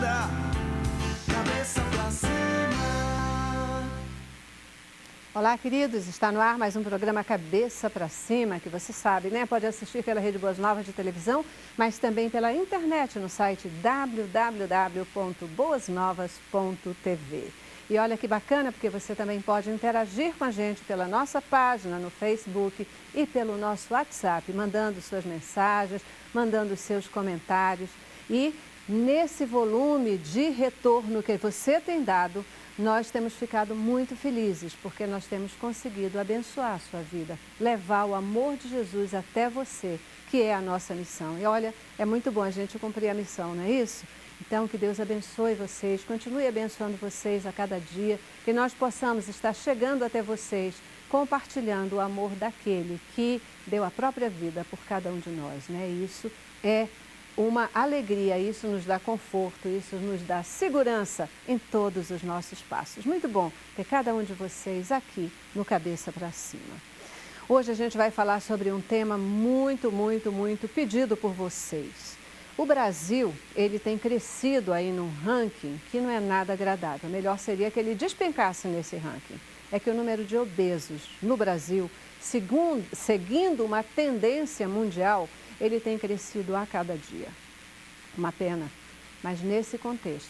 manda, cabeça pra cima. Olá, queridos, está no ar mais um programa Cabeça para Cima, que você sabe, né? Pode assistir pela Rede Boas Novas de televisão, mas também pela internet no site www.boasnovas.tv. E olha que bacana, porque você também pode interagir com a gente pela nossa página no Facebook e pelo nosso WhatsApp, mandando suas mensagens, mandando seus comentários. E nesse volume de retorno que você tem dado, nós temos ficado muito felizes, porque nós temos conseguido abençoar a sua vida, levar o amor de Jesus até você, que é a nossa missão. E olha, é muito bom a gente cumprir a missão, não é isso? Então, que Deus abençoe vocês, continue abençoando vocês a cada dia, que nós possamos estar chegando até vocês, compartilhando o amor daquele que deu a própria vida por cada um de nós, né? Isso é uma alegria, isso nos dá conforto, isso nos dá segurança em todos os nossos passos. Muito bom ter cada um de vocês aqui no Cabeça para Cima. Hoje a gente vai falar sobre um tema muito pedido por vocês. O Brasil, ele tem crescido aí num ranking que não é nada agradável. Melhor seria que ele despencasse nesse ranking. É que o número de obesos no Brasil, seguindo uma tendência mundial, ele tem crescido a cada dia. Uma pena, mas nesse contexto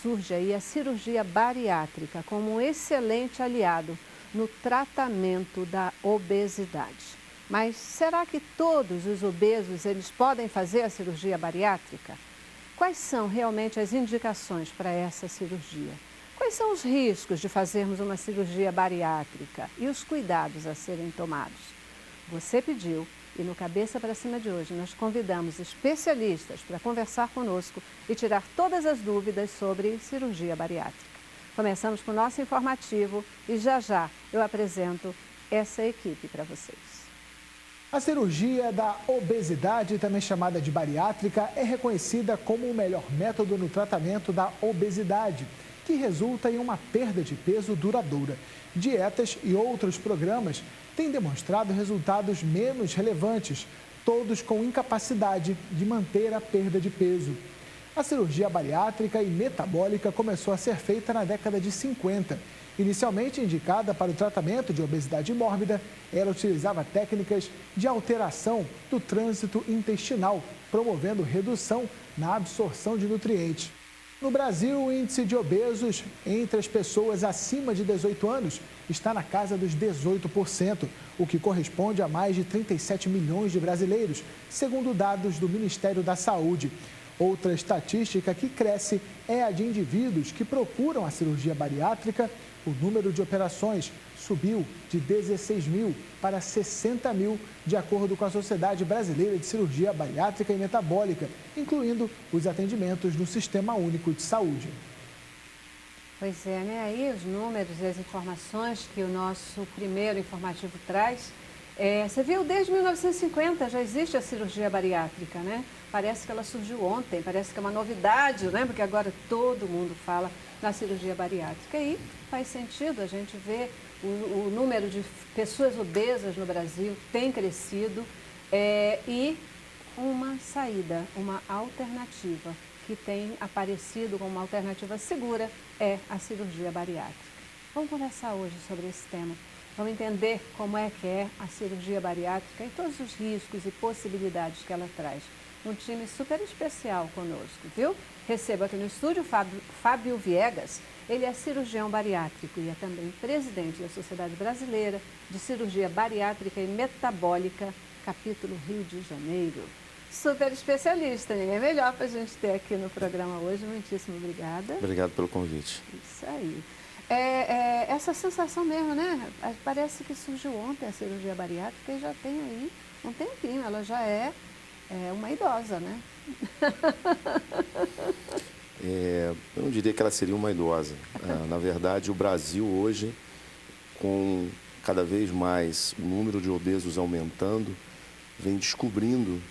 surge aí a cirurgia bariátrica como um excelente aliado no tratamento da obesidade. Mas será que todos os obesos eles podem fazer a cirurgia bariátrica? Quais são realmente as indicações para essa cirurgia? Quais são os riscos de fazermos uma cirurgia bariátrica e os cuidados a serem tomados? Você pediu. E no Cabeça para Cima de hoje, nós convidamos especialistas para conversar conosco e tirar todas as dúvidas sobre cirurgia bariátrica. Começamos com o nosso informativo e já eu apresento essa equipe para vocês. A cirurgia da obesidade, também chamada de bariátrica, é reconhecida como o melhor método no tratamento da obesidade, que resulta em uma perda de peso duradoura. Dietas e outros programas têm demonstrado resultados menos relevantes, todos com incapacidade de manter a perda de peso. A cirurgia bariátrica e metabólica começou a ser feita na década de 50. Inicialmente indicada para o tratamento de obesidade mórbida, ela utilizava técnicas de alteração do trânsito intestinal, promovendo redução na absorção de nutrientes. No Brasil, o índice de obesos entre as pessoas acima de 18 anos está na casa dos 18%, o que corresponde a mais de 37 milhões de brasileiros, segundo dados do Ministério da Saúde. Outra estatística que cresce é a de indivíduos que procuram a cirurgia bariátrica. O número de operações subiu de 16 mil para 60 mil, de acordo com a Sociedade Brasileira de Cirurgia Bariátrica e Metabólica, incluindo os atendimentos no Sistema Único de Saúde. Pois é, né? Aí os números e as informações que o nosso primeiro informativo traz. Você viu, desde 1950 já existe a cirurgia bariátrica, né? Parece que ela surgiu ontem, parece que é uma novidade, né? Porque agora todo mundo fala na cirurgia bariátrica. E faz sentido a gente ver o número de pessoas obesas no Brasil tem crescido e uma saída, uma alternativa que tem aparecido como uma alternativa segura é a cirurgia bariátrica. Vamos conversar hoje sobre esse tema. Vamos entender como é que é a cirurgia bariátrica e todos os riscos e possibilidades que ela traz. Um time super especial conosco, viu? Recebo aqui no estúdio Fábio Viegas. Ele é cirurgião bariátrico e é também presidente da Sociedade Brasileira de Cirurgia Bariátrica e Metabólica, capítulo Rio de Janeiro. Super especialista, ninguém melhor para a gente ter aqui no programa hoje. Muitíssimo obrigada. Obrigado pelo convite. Isso aí. Essa sensação mesmo, né? Parece que surgiu ontem a cirurgia bariátrica e já tem aí um tempinho. Ela já é uma idosa, né? Eu não diria que ela seria uma idosa. Na verdade, o Brasil hoje, com cada vez mais o número de obesos aumentando, vem descobrindo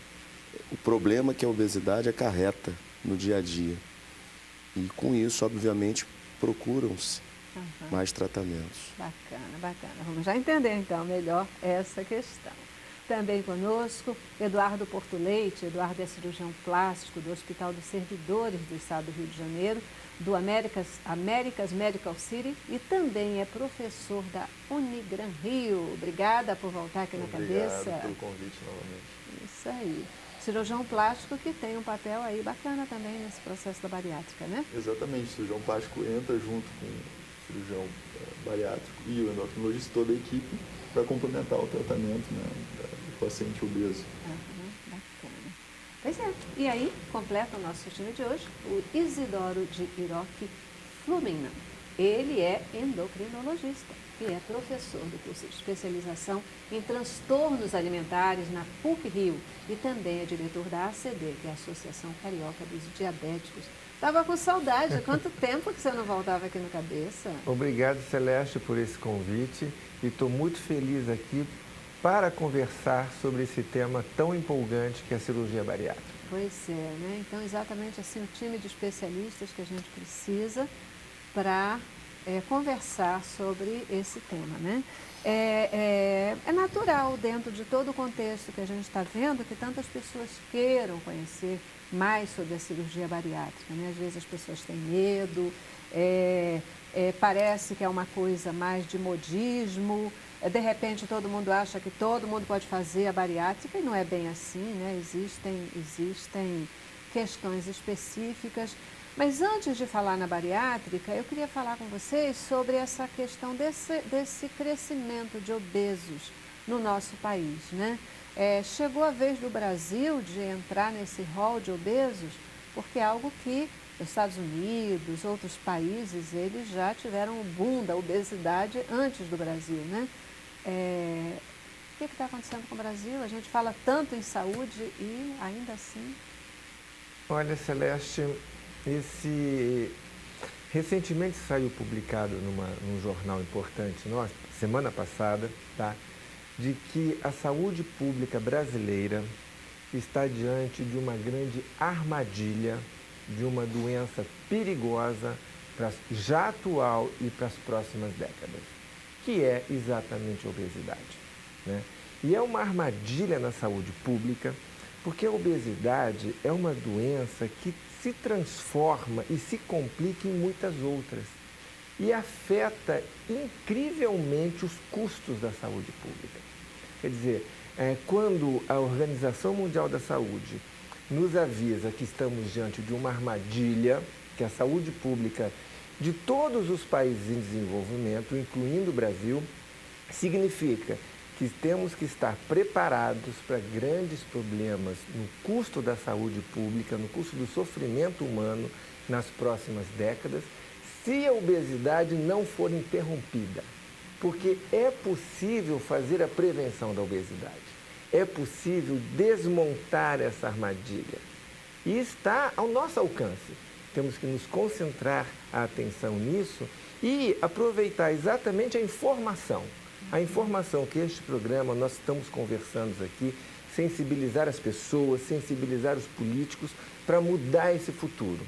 o problema que a obesidade acarreta no dia a dia. E com isso, obviamente, procuram-se mais tratamentos. Bacana, bacana. Vamos já entender então melhor essa questão. Também conosco, Eduardo Porto Leite. Eduardo é cirurgião plástico do Hospital dos Servidores do Estado do Rio de Janeiro, do Americas Medical City e também é professor da Unigran Rio. Obrigada por voltar aqui na cabeça. Obrigado pelo convite novamente. Isso aí. Cirurgião plástico que tem um papel aí bacana também nesse processo da bariátrica, né? Exatamente, o cirurgião plástico entra junto com o cirurgião bariátrico e o endocrinologista, toda a equipe, para complementar o tratamento, né, do paciente obeso. Bacana. Pois é. E aí, completa o nosso time de hoje, o Isidoro de Iroque Fluminense. Ele é endocrinologista e é professor do curso de especialização em transtornos alimentares na PUC-Rio e também é diretor da ACD, que é a Associação Carioca dos Diabéticos. Estava com saudade, há quanto tempo que você não voltava aqui no Cabeça? Obrigado, Celeste, por esse convite e estou muito feliz aqui para conversar sobre esse tema tão empolgante que é a cirurgia bariátrica. Pois é, né? Então, exatamente assim, o time de especialistas que a gente precisa para conversar sobre esse tema, né? É natural, dentro de todo o contexto que a gente está vendo, que tantas pessoas queiram conhecer mais sobre a cirurgia bariátrica, né? Às vezes as pessoas têm medo, parece que é uma coisa mais de modismo, de repente todo mundo acha que todo mundo pode fazer a bariátrica e não é bem assim, né? Existem questões específicas. Mas antes de falar na bariátrica, eu queria falar com vocês sobre essa questão desse crescimento de obesos no nosso país, né? Chegou a vez do Brasil de entrar nesse rol de obesos, porque é algo que os Estados Unidos, outros países, eles já tiveram um boom da obesidade antes do Brasil, né? O que está acontecendo com o Brasil? A gente fala tanto em saúde e ainda assim... Olha, Celeste, recentemente saiu publicado num jornal importante nosso, semana passada, tá? De que a saúde pública brasileira está diante de uma grande armadilha, de uma doença perigosa, já atual e para as próximas décadas, que é exatamente a obesidade, né? E é uma armadilha na saúde pública, porque a obesidade é uma doença que se transforma e se complica em muitas outras e afeta incrivelmente os custos da saúde pública. Quer dizer, quando a Organização Mundial da Saúde nos avisa que estamos diante de uma armadilha, que a saúde pública de todos os países em desenvolvimento, incluindo o Brasil, significa que temos que estar preparados para grandes problemas no custo da saúde pública, no custo do sofrimento humano nas próximas décadas, se a obesidade não for interrompida. Porque é possível fazer a prevenção da obesidade, é possível desmontar essa armadilha e está ao nosso alcance. Temos que nos concentrar a atenção nisso e aproveitar exatamente a informação que este programa, nós estamos conversando aqui, sensibilizar as pessoas, sensibilizar os políticos para mudar esse futuro.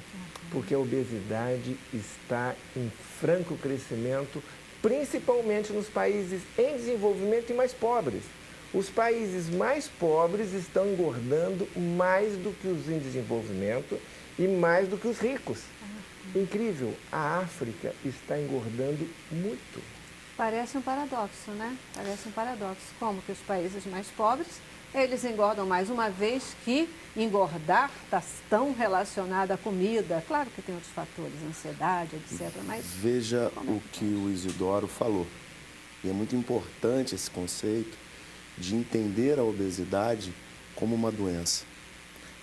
Porque a obesidade está em franco crescimento, principalmente nos países em desenvolvimento e mais pobres. Os países mais pobres estão engordando mais do que os em desenvolvimento e mais do que os ricos. Incrível, a África está engordando muito. Parece um paradoxo, né? Parece um paradoxo. Como que os países mais pobres, eles engordam mais, uma vez que engordar está tão relacionado à comida. Claro que tem outros fatores, ansiedade, etc. Mas veja o que o Isidoro falou. E é muito importante esse conceito de entender a obesidade como uma doença.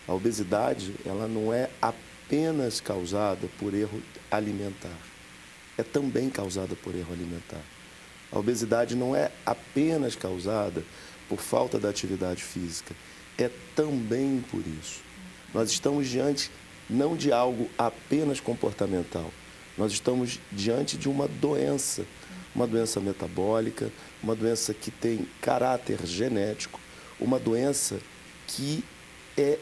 A obesidade, ela não é apenas causada por erro alimentar. É também causada por erro alimentar. A obesidade não é apenas causada por falta da atividade física, é também por isso. Nós estamos diante não de algo apenas comportamental, nós estamos diante de uma doença metabólica, uma doença que tem caráter genético, uma doença que é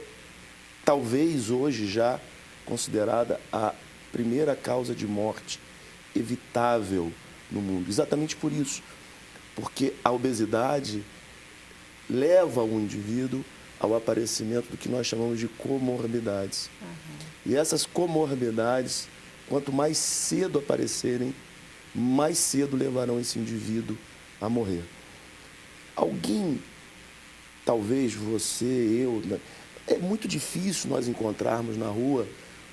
talvez hoje já considerada a primeira causa de morte evitável no mundo. Exatamente por isso, porque a obesidade leva o indivíduo ao aparecimento do que nós chamamos de comorbidades. E essas comorbidades, quanto mais cedo aparecerem, mais cedo levarão esse indivíduo a morrer. Alguém, talvez você, eu, é muito difícil nós encontrarmos na rua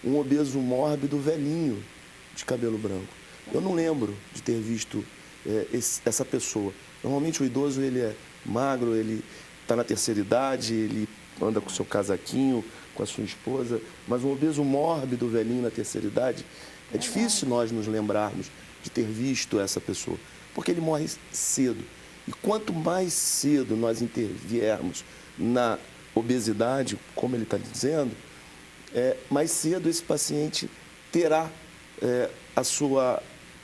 um obeso mórbido velhinho de cabelo branco. Eu não lembro de ter visto essa pessoa. Normalmente o idoso ele é magro, ele está na terceira idade, ele anda com o seu casaquinho, com a sua esposa, mas um obeso mórbido velhinho na terceira idade, é difícil nós nos lembrarmos de ter visto essa pessoa, porque ele morre cedo. E quanto mais cedo nós interviermos na obesidade, como ele está dizendo, mais cedo esse paciente terá a sua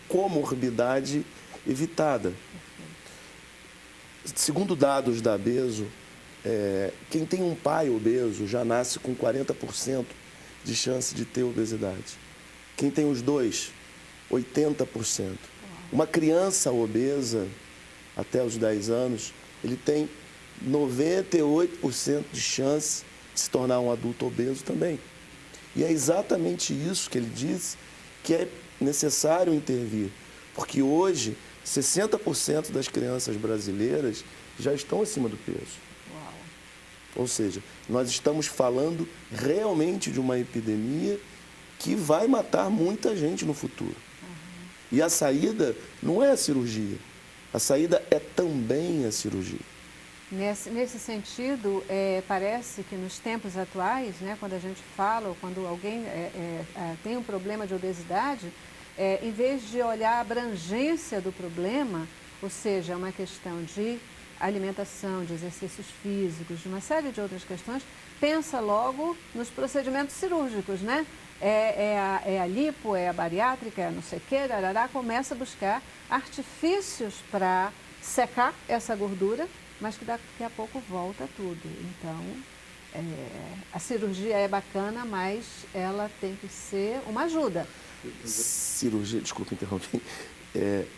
comorbidade evitada. Segundo dados da Abeso, quem tem um pai obeso já nasce com 40% de chance de ter obesidade. Quem tem os dois, 80%. Uma criança obesa, até os 10 anos, ele tem 98% de chance de se tornar um adulto obeso também. E é exatamente isso que ele diz que é necessário intervir, porque hoje 60% das crianças brasileiras já estão acima do peso. Uau. Ou seja, nós estamos falando realmente de uma epidemia que vai matar muita gente no futuro. E a saída não é a cirurgia, a saída é também a cirurgia. Nesse sentido, parece que nos tempos atuais, né, quando a gente fala ou quando alguém tem um problema de obesidade, em vez de olhar a abrangência do problema, ou seja, uma questão de alimentação, de exercícios físicos, de uma série de outras questões, pensa logo nos procedimentos cirúrgicos, né? É a lipo, é a bariátrica, é não sei o quê, começa a buscar artifícios para secar essa gordura, mas que daqui a pouco volta tudo. Então, a cirurgia é bacana, mas ela tem que ser uma ajuda. Cirurgia, desculpa interromper,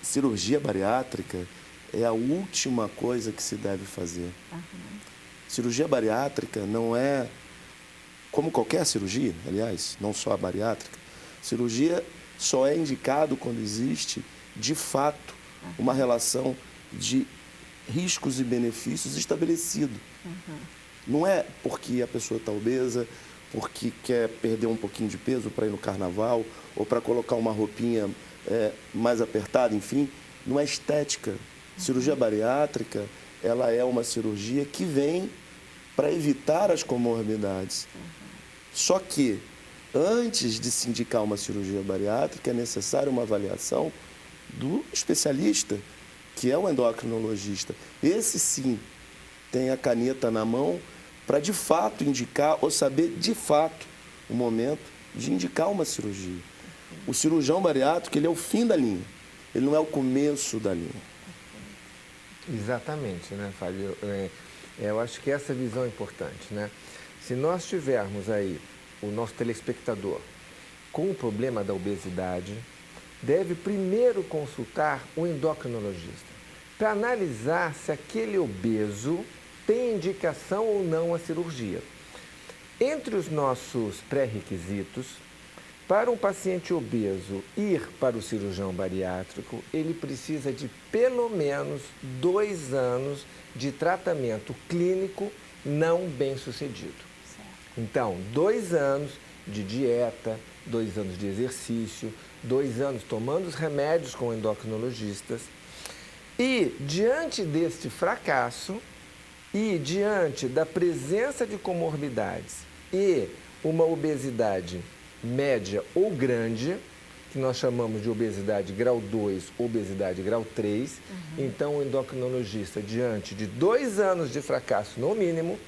cirurgia bariátrica é a última coisa que se deve fazer. Cirurgia bariátrica não é, como qualquer cirurgia, aliás, não só a bariátrica, cirurgia só é indicado quando existe, de fato, uma relação de riscos e benefícios estabelecido. Não é porque a pessoa está obesa, porque quer perder um pouquinho de peso para ir no carnaval, ou para colocar uma roupinha mais apertada, enfim, não é estética. Cirurgia bariátrica, ela é uma cirurgia que vem para evitar as comorbidades. Só que, antes de se indicar uma cirurgia bariátrica, é necessária uma avaliação do especialista, que é o endocrinologista. Esse sim tem a caneta na mão para de fato indicar ou saber de fato o momento de indicar uma cirurgia. O cirurgião bariátrico, ele é o fim da linha, ele não é o começo da linha. Exatamente, né, Fábio? Eu acho que essa visão é importante, né? Se nós tivermos aí o nosso telespectador com o problema da obesidade, deve primeiro consultar o endocrinologista para analisar se aquele obeso tem indicação ou não a cirurgia. Entre os nossos pré-requisitos, para um paciente obeso ir para o cirurgião bariátrico, ele precisa de pelo menos 2 anos de tratamento clínico não bem sucedido. Então, 2 anos de dieta, 2 anos de exercício, 2 anos tomando os remédios com endocrinologistas. E, diante deste fracasso e diante da presença de comorbidades e uma obesidade média ou grande, que nós chamamos de obesidade grau 2, obesidade grau 3, então o endocrinologista, diante de 2 anos de fracasso no mínimo,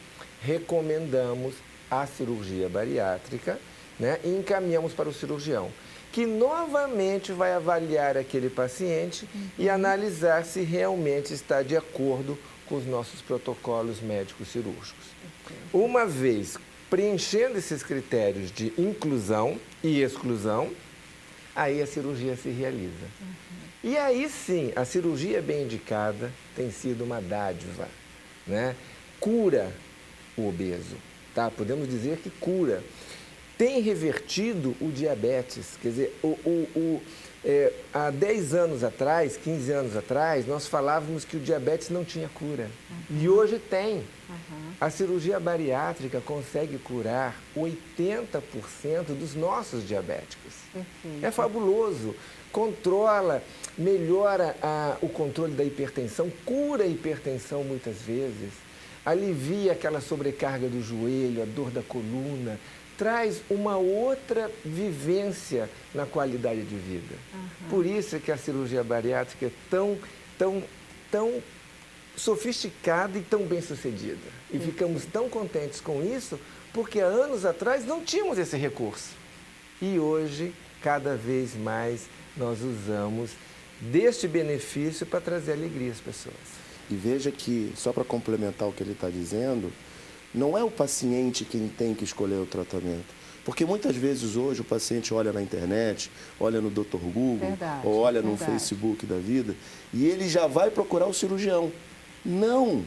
recomendamos a cirurgia bariátrica, né, e encaminhamos para o cirurgião, que novamente vai avaliar aquele paciente e analisar se realmente está de acordo com os nossos protocolos médicos cirúrgicos. Uma vez preenchendo esses critérios de inclusão e exclusão, aí a cirurgia se realiza. E aí sim, a cirurgia bem indicada tem sido uma dádiva, né? cura o obeso, tá? Podemos dizer que cura. Tem revertido o diabetes, quer dizer, há 10 anos atrás, 15 anos atrás, nós falávamos que o diabetes não tinha cura. E hoje tem. A cirurgia bariátrica consegue curar 80% dos nossos diabéticos. É fabuloso. Controla, melhora o controle da hipertensão, cura a hipertensão muitas vezes, alivia aquela sobrecarga do joelho, a dor da coluna, traz uma outra vivência na qualidade de vida. Por isso é que a cirurgia bariátrica é tão sofisticada e tão bem sucedida. E ficamos tão contentes com isso, porque há anos atrás não tínhamos esse recurso. E hoje, cada vez mais, nós usamos deste benefício para trazer alegria às pessoas. E veja que, só para complementar o que ele está dizendo, não é o paciente quem tem que escolher o tratamento. Porque muitas vezes hoje o paciente olha na internet, olha no Dr. Google, ou olha no Facebook da vida, e ele já vai procurar o cirurgião. Não,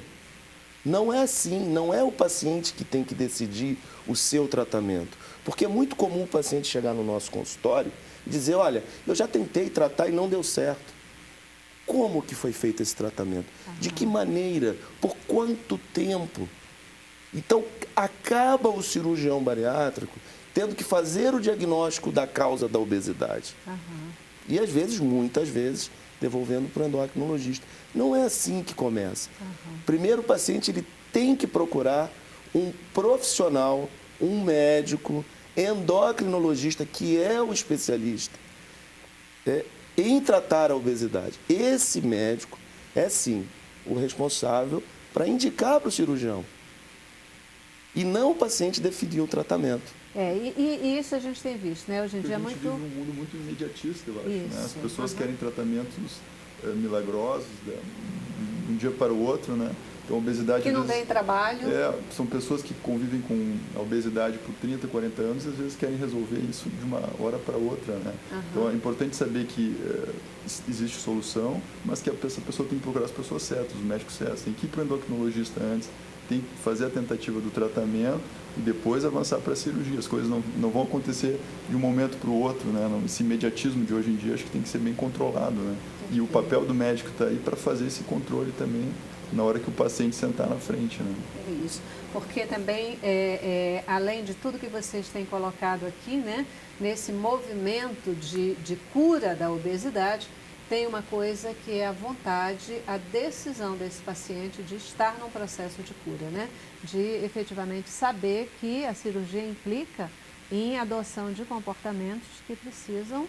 não é assim, não é o paciente que tem que decidir o seu tratamento. Porque é muito comum o paciente chegar no nosso consultório e dizer, olha, eu já tentei tratar e não deu certo. Como que foi feito esse tratamento? De que maneira? Por quanto tempo? Então, acaba o cirurgião bariátrico tendo que fazer o diagnóstico da causa da obesidade. E, às vezes, muitas vezes, devolvendo para o endocrinologista. Não é assim que começa. Primeiro, o paciente ele tem que procurar um profissional, um médico, endocrinologista, que é o especialista em tratar a obesidade. Esse médico é, sim, o responsável para indicar para o cirurgião. E não o paciente definir o tratamento. E isso a gente tem visto, né? Hoje em dia é muito... A gente vive num mundo muito imediatista, eu acho. Isso, Né? As pessoas querem tratamentos milagrosos, de um dia para o outro, né? Então, a obesidade... Que não tem trabalho. São pessoas que convivem com a obesidade por 30, 40 anos e às vezes querem resolver isso de uma hora para outra, né? Então, é importante saber que existe solução, mas que essa pessoa tem que procurar as pessoas certas, os médicos certos. Tem que ir para o endocrinologista antes, tem que fazer a tentativa do tratamento e depois avançar para a cirurgia. As coisas não vão acontecer de um momento para o outro, né? Esse imediatismo de hoje em dia acho que tem que ser bem controlado, né? E o papel do médico está aí para fazer esse controle também na hora que o paciente sentar na frente, né? Isso, porque também, além de tudo que vocês têm colocado aqui, né? Nesse movimento de cura da obesidade, tem uma coisa que é a vontade, a decisão desse paciente de estar num processo de cura, né? De efetivamente saber que a cirurgia implica em adoção de comportamentos que precisam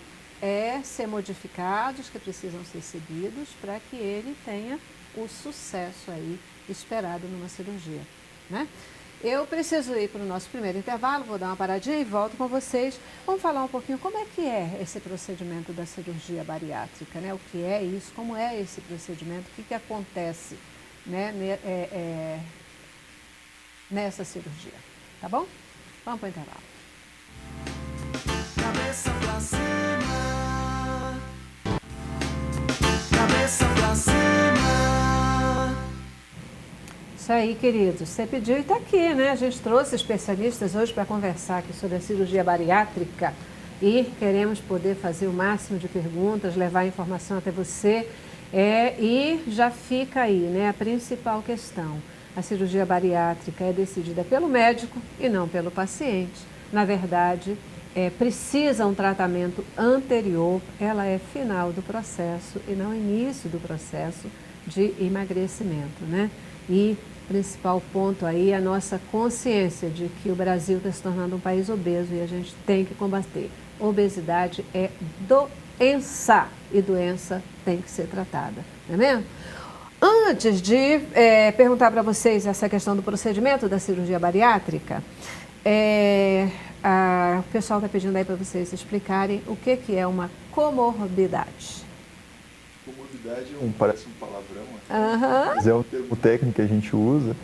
ser modificados, que precisam ser seguidos para que ele tenha o sucesso aí esperado numa cirurgia, né? Eu preciso ir para o nosso primeiro intervalo, vou dar uma paradinha e volto com vocês. Vamos falar um pouquinho como é que é esse procedimento da cirurgia bariátrica, né? O que é isso, como é esse procedimento, o que acontece, né? Nessa cirurgia, tá bom? Vamos para o intervalo. Cabeça pra cima, cabeça pra cima. Isso aí, queridos. Você pediu e está aqui, né? A gente trouxe especialistas hoje para conversar aqui sobre a cirurgia bariátrica e queremos poder fazer o máximo de perguntas, levar a informação até você. E já fica aí, né, a principal questão. A cirurgia bariátrica é decidida pelo médico e não pelo paciente. Na verdade, precisa um tratamento anterior, ela é final do processo e não início do processo de emagrecimento, né? E principal ponto aí é a nossa consciência de que o Brasil está se tornando um país obeso e a gente tem que combater. Obesidade é doença e doença tem que ser tratada, não é mesmo? Antes de perguntar para vocês essa questão do procedimento da cirurgia bariátrica, o pessoal está pedindo aí para vocês explicarem o que é uma comorbidade. Comorbidade parece um palavrão, mas é um termo técnico que a gente usa.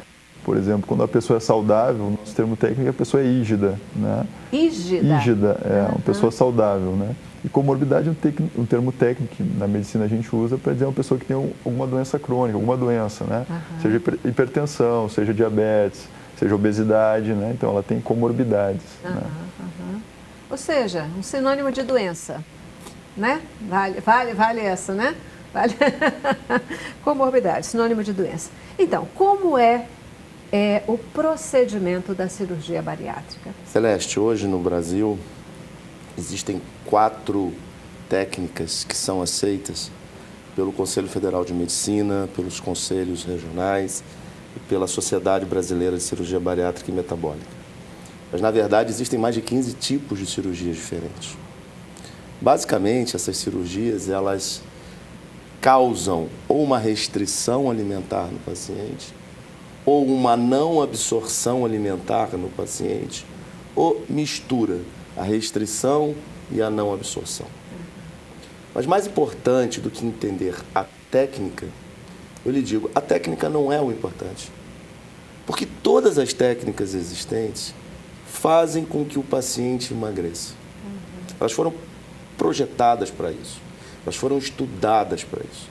Por exemplo, quando a pessoa é saudável, o nosso termo técnico é a pessoa é ígida, né? Ígida? Ígida, uma pessoa saudável, né? E comorbidade é um termo técnico que na medicina a gente usa para dizer uma pessoa que tem alguma doença crônica, alguma doença, né? Seja hipertensão, seja diabetes, seja obesidade, né? Então ela tem comorbidades. Né? Ou seja, um sinônimo de doença, né? Vale essa, né? Vale. Comorbidade, sinônimo de doença. Então, como é o procedimento da cirurgia bariátrica? Celeste, hoje no Brasil existem 4 técnicas que são aceitas pelo Conselho Federal de Medicina, pelos conselhos regionais e pela Sociedade Brasileira de Cirurgia Bariátrica e Metabólica. Mas, na verdade, existem mais de 15 tipos de cirurgias diferentes. Basicamente, essas cirurgias, elas causam ou uma restrição alimentar no paciente, ou uma não absorção alimentar no paciente, ou mistura a restrição e a não absorção. Mas mais importante do que entender a técnica, eu lhe digo, a técnica não é o importante. Porque todas as técnicas existentes fazem com que o paciente emagreça. Elas foram projetadas para isso. Elas foram estudadas para isso.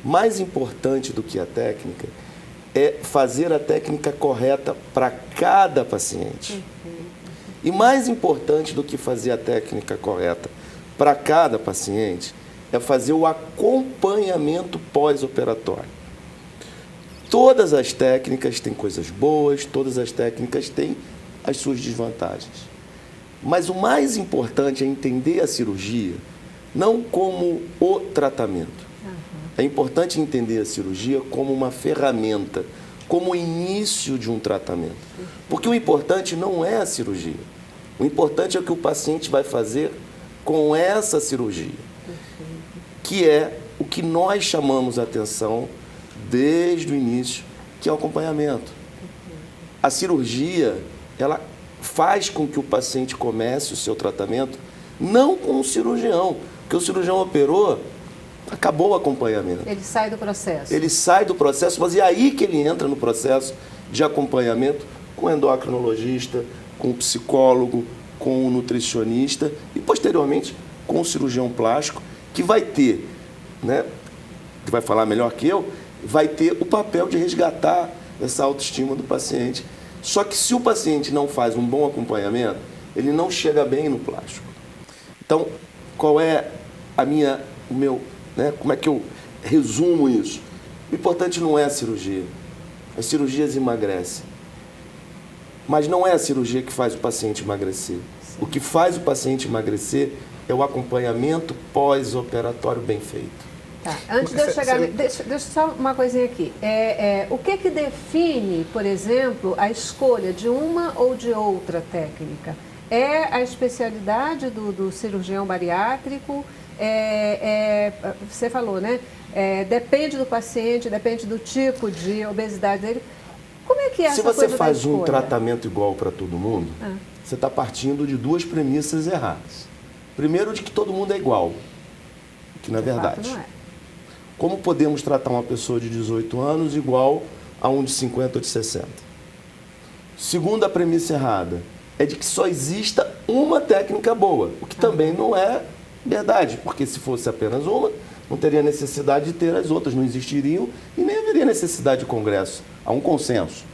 Mais importante do que a técnica é fazer a técnica correta para cada paciente. E mais importante do que fazer a técnica correta para cada paciente é fazer o acompanhamento pós-operatório. Todas as técnicas têm coisas boas, todas as técnicas têm as suas desvantagens. Mas o mais importante é entender a cirurgia não como o tratamento. É importante entender a cirurgia como uma ferramenta, como o início de um tratamento. Porque o importante não é a cirurgia. O importante é o que o paciente vai fazer com essa cirurgia, que é o que nós chamamos a atenção desde o início, que é o acompanhamento. A cirurgia, ela faz com que o paciente comece o seu tratamento não com o cirurgião, porque o cirurgião operou, acabou o acompanhamento. Ele sai do processo. Ele sai do processo, mas é aí que ele entra no processo de acompanhamento com o endocrinologista, com o psicólogo, com o nutricionista e, posteriormente, com o cirurgião plástico, que vai ter, né, que vai falar melhor que eu, vai ter o papel de resgatar essa autoestima do paciente. Só que se o paciente não faz um bom acompanhamento, ele não chega bem no plástico. Então, qual é como é que eu resumo isso? O importante não é a cirurgia. As cirurgias emagrecem. Mas não é a cirurgia que faz o paciente emagrecer. Sim. O que faz o paciente emagrecer é o acompanhamento pós-operatório bem feito. Tá. Antes de eu chegar... Deixa só uma coisinha aqui. O que define, por exemplo, a escolha de uma ou de outra técnica? É a especialidade do cirurgião bariátrico? Você falou, né? Depende do paciente, depende do tipo de obesidade dele. Como é que é essa coisa da escolha? Se você faz um tratamento igual para todo mundo, você está partindo de 2 premissas erradas. Primeiro, de que todo mundo é igual, que não é verdade. Não é. Como podemos tratar uma pessoa de 18 anos igual a um de 50 ou de 60? Segunda premissa errada é de que só exista uma técnica boa, o que também não é verdade, porque se fosse apenas uma, não teria necessidade de ter as outras, não existiriam e nem haveria necessidade de congresso. Há um consenso.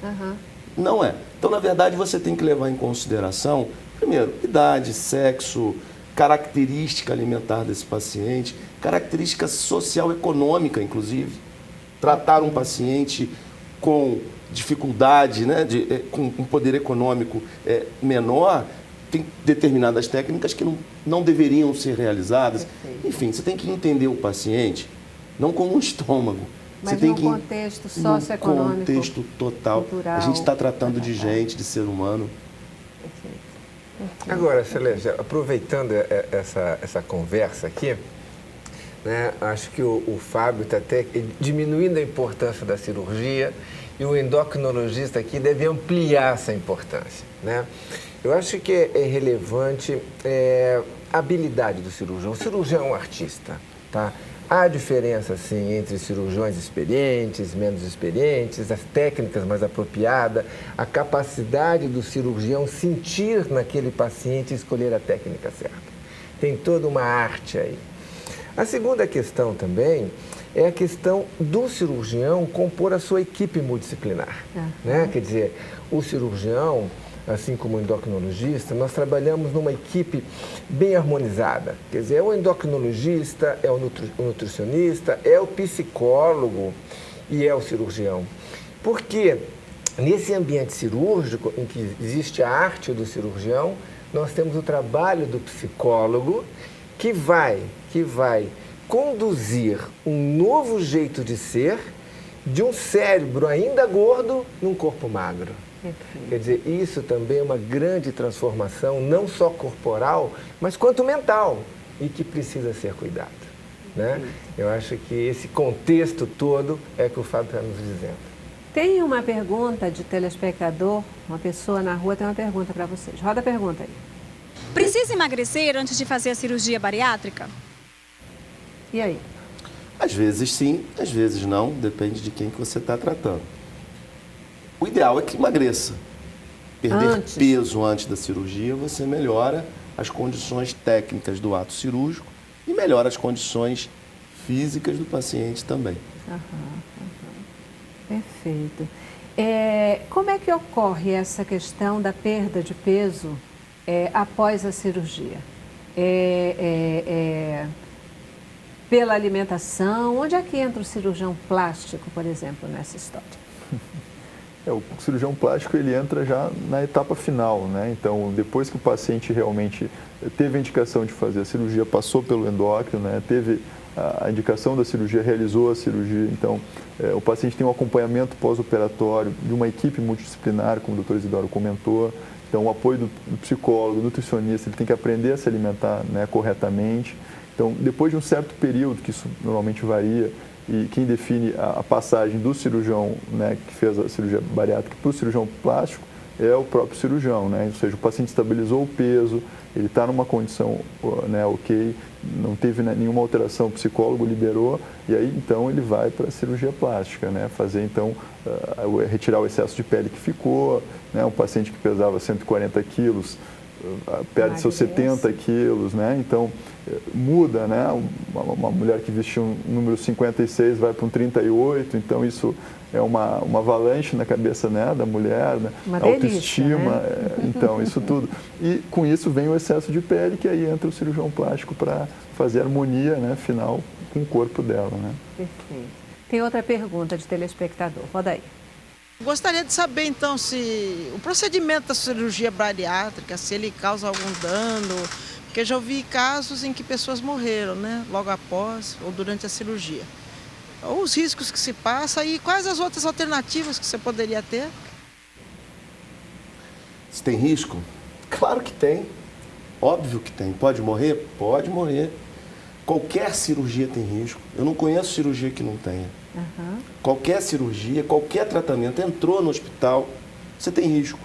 Não é. Então, na verdade, você tem que levar em consideração, primeiro, idade, sexo, característica alimentar desse paciente, característica social econômica, inclusive. Tratar um paciente com dificuldade, né, com um poder econômico menor, tem determinadas técnicas que não deveriam ser realizadas. Perfeito. Enfim, você tem que entender o paciente, não como um estômago. Mas você tem num contexto socioeconômico, num contexto total. Cultural, a gente está tratando de gente, de ser humano. Perfeito. Agora, Celeste, aproveitando essa conversa aqui, né, acho que o Fábio está até diminuindo a importância da cirurgia e o endocrinologista aqui deve ampliar essa importância, né? Eu acho que é relevante a habilidade do cirurgião. O cirurgião é um artista, tá? Há diferença, sim, entre cirurgiões experientes, menos experientes, as técnicas mais apropriadas, a capacidade do cirurgião sentir naquele paciente e escolher a técnica certa. Tem toda uma arte aí. A segunda questão também é a questão do cirurgião compor a sua equipe multidisciplinar. Né? Quer dizer, o cirurgião, assim como o endocrinologista, nós trabalhamos numa equipe bem harmonizada. Quer dizer, é o endocrinologista, é o nutricionista, é o psicólogo e é o cirurgião. Porque nesse ambiente cirúrgico, em que existe a arte do cirurgião, nós temos o trabalho do psicólogo que vai conduzir um novo jeito de ser de um cérebro ainda gordo num corpo magro. Quer dizer, isso também é uma grande transformação, não só corporal, mas quanto mental, e que precisa ser cuidado. Né? Eu acho que esse contexto todo é que o Fábio está nos dizendo. Tem uma pergunta de telespectador, uma pessoa na rua tem uma pergunta para vocês. Roda a pergunta aí. Precisa emagrecer antes de fazer a cirurgia bariátrica? E aí? Às vezes sim, às vezes não, depende de quem que você está tratando. O ideal é que emagreça. Perder peso antes da cirurgia, você melhora as condições técnicas do ato cirúrgico e melhora as condições físicas do paciente também. Perfeito. Como é que ocorre essa questão da perda de peso após a cirurgia? Pela alimentação? Onde é que entra o cirurgião plástico, por exemplo, nessa história? O cirurgião plástico ele entra já na etapa final, né? Então, depois que o paciente realmente teve a indicação de fazer a cirurgia, passou pelo endócrino, né? Teve a indicação da cirurgia, realizou a cirurgia, então o paciente tem um acompanhamento pós-operatório de uma equipe multidisciplinar, como o Dr. Isidoro comentou. Então, o apoio do psicólogo, do nutricionista, ele tem que aprender a se alimentar, né, corretamente. Então, depois de um certo período, que isso normalmente varia, e quem define a passagem do cirurgião, né, que fez a cirurgia bariátrica para o cirurgião plástico é o próprio cirurgião, né? Ou seja, o paciente estabilizou o peso, ele está numa condição, né, ok, não teve nenhuma alteração, o psicólogo liberou e aí então ele vai para a cirurgia plástica, né? Fazer então, retirar o excesso de pele que ficou, né? Um paciente que pesava 140 quilos, perde seus 70 quilos, né? Então, muda, né? Uma mulher que vestia um número 56 vai para um 38, então isso é uma avalanche na cabeça, né, da mulher, né? Uma autoestima, delícia, né? então isso tudo. E com isso vem o excesso de pele, que aí entra o cirurgião plástico para fazer a harmonia, né, final com o corpo dela, né? Perfeito. Tem outra pergunta de telespectador, roda aí. Gostaria de saber, então, se o procedimento da cirurgia bariátrica, se ele causa algum dano, porque já ouvi casos em que pessoas morreram, né, logo após ou durante a cirurgia. Ou os riscos que se passa e quais as outras alternativas que você poderia ter? Se tem risco? Claro que tem. Óbvio que tem. Pode morrer? Pode morrer. Qualquer cirurgia tem risco. Eu não conheço cirurgia que não tenha. Qualquer cirurgia, qualquer tratamento, entrou no hospital, você tem risco.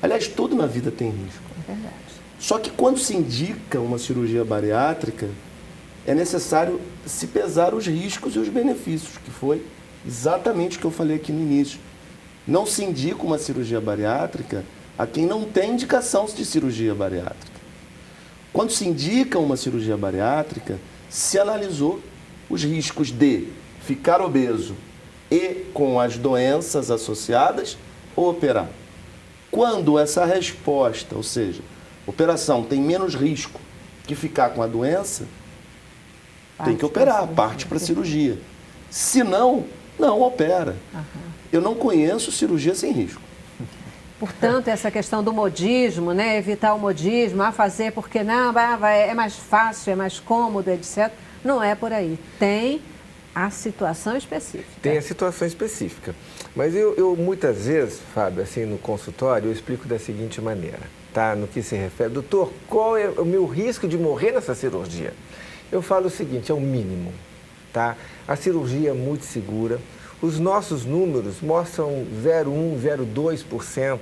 Aliás, tudo na vida tem risco. É verdade. Só que quando se indica uma cirurgia bariátrica, é necessário se pesar os riscos e os benefícios, que foi exatamente o que eu falei aqui no início. Não se indica uma cirurgia bariátrica a quem não tem indicação de cirurgia bariátrica. Quando se indica uma cirurgia bariátrica, se analisou os riscos de ficar obeso e com as doenças associadas ou operar. Quando essa resposta, ou seja, operação tem menos risco que ficar com a doença, tem que operar, parte para a cirurgia. Se não, não opera. Eu não conheço cirurgia sem risco. Portanto, essa questão do modismo, né? Evitar o modismo, fazer porque não, é mais fácil, é mais cômodo, etc. Não é por aí. Tem a situação específica. Tem a situação específica. Mas eu muitas vezes, Fábio, assim, no consultório, eu explico da seguinte maneira, tá? No que se refere, doutor, qual é o meu risco de morrer nessa cirurgia? Eu falo o seguinte, é o mínimo, tá? A cirurgia é muito segura. Os nossos números mostram 0,1%, 0,2%,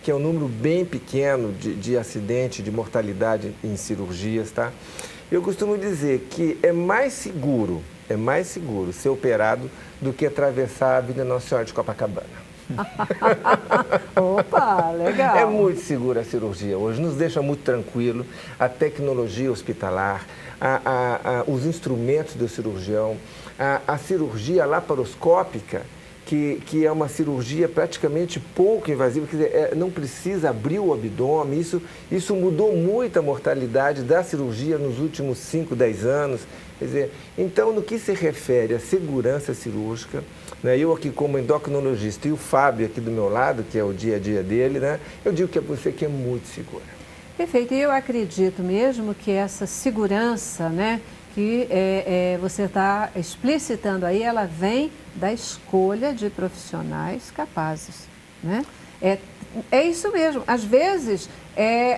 que é um número bem pequeno de acidente, de mortalidade em cirurgias, tá? Eu costumo dizer que é mais seguro ser operado do que atravessar a Avenida Nossa Senhora de Copacabana. Opa, legal. É muito segura a cirurgia hoje, nos deixa muito tranquilo. A tecnologia hospitalar, os instrumentos do cirurgião, a cirurgia laparoscópica, que é uma cirurgia praticamente pouco invasiva, quer dizer, não precisa abrir o abdômen. Isso mudou muito a mortalidade da cirurgia nos últimos 5, 10 anos. Quer dizer, então, no que se refere à segurança cirúrgica, né, eu aqui como endocrinologista e o Fábio aqui do meu lado, que é o dia a dia dele, né, eu digo que é você que é muito segura. Perfeito, e eu acredito mesmo que essa segurança, né, que você está explicitando aí, ela vem da escolha de profissionais capazes, né? É isso mesmo. Às vezes,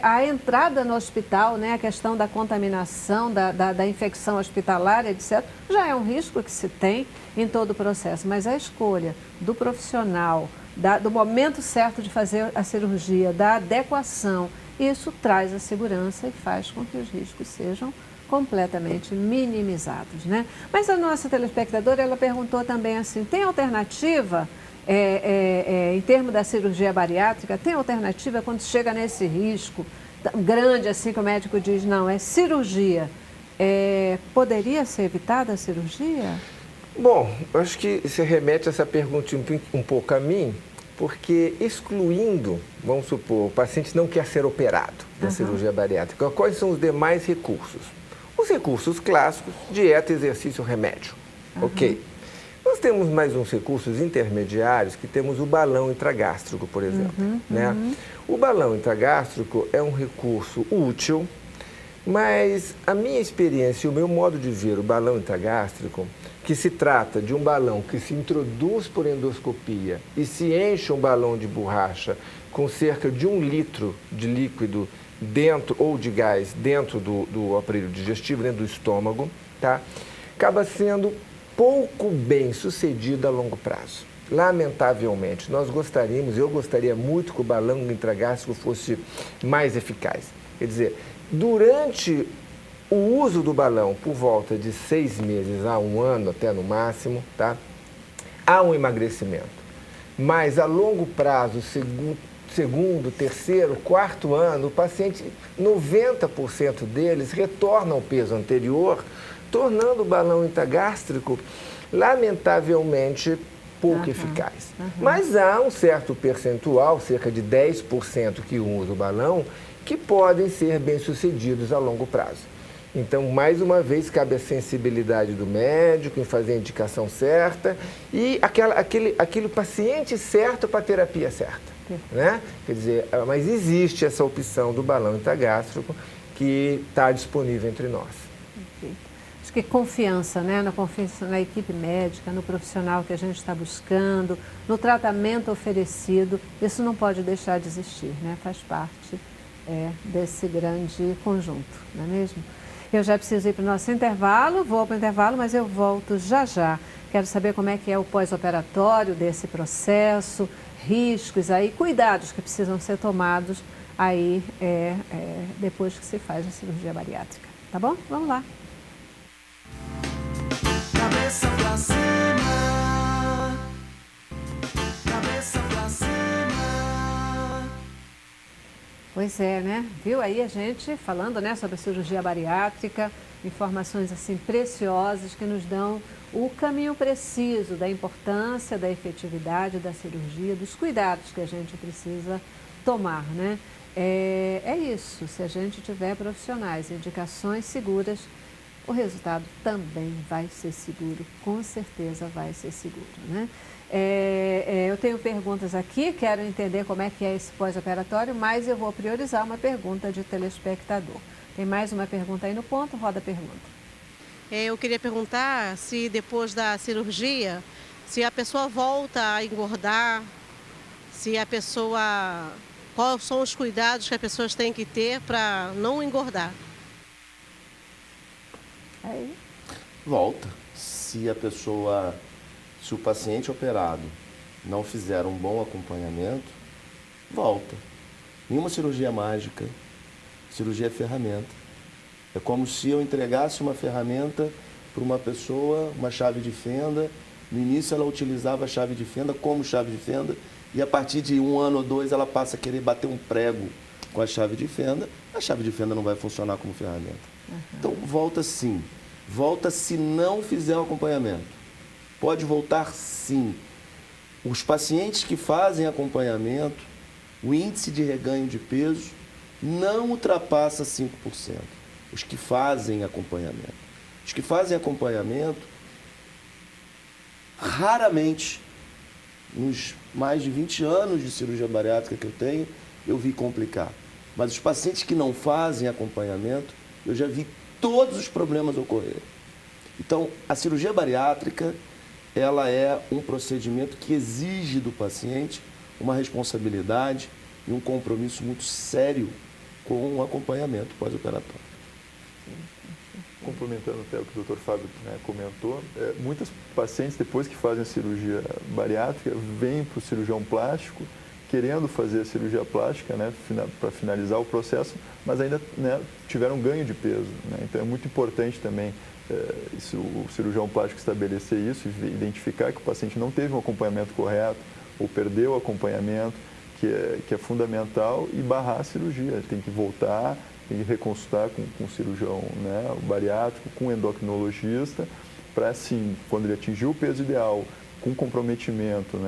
a entrada no hospital, né, a questão da contaminação, da infecção hospitalar, etc., já é um risco que se tem em todo o processo, mas a escolha do profissional, do momento certo de fazer a cirurgia, da adequação, isso traz a segurança e faz com que os riscos sejam completamente minimizados, né? Mas a nossa telespectadora, ela perguntou também assim, tem alternativa, em termos da cirurgia bariátrica, tem alternativa quando chega nesse risco grande, assim que o médico diz, não, é cirurgia, poderia ser evitada a cirurgia? Bom, acho que você remete essa pergunta um pouco a mim, porque excluindo, vamos supor, o paciente não quer ser operado da cirurgia bariátrica, quais são os demais recursos? Os recursos clássicos, dieta, exercício, remédio. Ok. Nós temos mais uns recursos intermediários, que temos o balão intragástrico, por exemplo. Né? O balão intragástrico é um recurso útil, mas a minha experiência e o meu modo de ver o balão intragástrico, que se trata de um balão que se introduz por endoscopia e se enche um balão de borracha com cerca de 1 litro de líquido dentro, ou de gás, dentro do aparelho digestivo, dentro do estômago, tá? Acaba sendo pouco bem sucedido a longo prazo. Lamentavelmente, eu gostaria muito que o balão intragástrico fosse mais eficaz. Quer dizer, durante o uso do balão, por volta de 6 meses a 1 ano, até no máximo, tá? Há um emagrecimento. Mas a longo prazo, segundo, terceiro, quarto ano, o paciente, 90% deles retornam ao peso anterior, tornando o balão intragástrico, lamentavelmente, pouco eficaz. Mas há um certo percentual, cerca de 10% que usa o balão, que podem ser bem-sucedidos a longo prazo. Então, mais uma vez, cabe a sensibilidade do médico em fazer a indicação certa e aquele paciente certo para a terapia certa. Né? Quer dizer, mas existe essa opção do balão intragástrico que está disponível entre nós. Acho que confiança, né? Na confiança na equipe médica, no profissional que a gente está buscando, no tratamento oferecido, isso não pode deixar de existir, né? Faz parte desse grande conjunto, não é mesmo? Eu já preciso ir para o nosso intervalo, vou para o intervalo, mas eu volto já já. Quero saber como é que é o pós-operatório desse processo, riscos aí, cuidados que precisam ser tomados aí depois que se faz a cirurgia bariátrica. Tá bom? Vamos lá. Cabeça pra cima, cabeça pra cima. Pois é, né? Viu aí a gente falando, né, sobre a cirurgia bariátrica, informações assim preciosas que nos dão o caminho preciso da importância, da efetividade da cirurgia, dos cuidados que a gente precisa tomar, né? É isso, se a gente tiver profissionais, indicações seguras, o resultado também vai ser seguro, com certeza vai ser seguro, né? Eu tenho perguntas aqui, quero entender como é que é esse pós-operatório, mas eu vou priorizar uma pergunta de telespectador. Tem mais uma pergunta aí no ponto, roda a pergunta. Eu queria perguntar se depois da cirurgia, se a pessoa volta a engordar, quais são os cuidados que as pessoas têm que ter para não engordar? Aí. Volta. Se o paciente operado não fizer um bom acompanhamento, volta. Nenhuma cirurgia é mágica, cirurgia é ferramenta. É como se eu entregasse uma ferramenta para uma pessoa, uma chave de fenda, No início ela utilizava a chave de fenda como chave de fenda e a partir de 1 ano ou 2 ela passa a querer bater um prego com a chave de fenda. A chave de fenda não vai funcionar como ferramenta. Então volta sim. Volta se não fizer o acompanhamento. Pode voltar sim. Os pacientes que fazem acompanhamento, o índice de reganho de peso não ultrapassa 5%. Os que fazem acompanhamento. Os que fazem acompanhamento, raramente, nos mais de 20 anos de cirurgia bariátrica que eu tenho, eu vi complicar. Mas os pacientes que não fazem acompanhamento, eu já vi todos os problemas ocorrerem. Então, a cirurgia bariátrica, ela é um procedimento que exige do paciente uma responsabilidade e um compromisso muito sério com o acompanhamento pós-operatório. Complementando até o que o Dr. Fábio comentou, muitos pacientes, depois que fazem a cirurgia bariátrica, vêm para o cirurgião plástico querendo fazer a cirurgia plástica, para finalizar o processo, mas ainda tiveram ganho de peso. Então é muito importante também o cirurgião plástico estabelecer isso e identificar que o paciente não teve um acompanhamento correto ou perdeu o acompanhamento, que é fundamental, e barrar a cirurgia. Ele tem que voltar, tem que reconsultar com o cirurgião o bariátrico, com o endocrinologista, para assim, quando ele atingir o peso ideal, com comprometimento,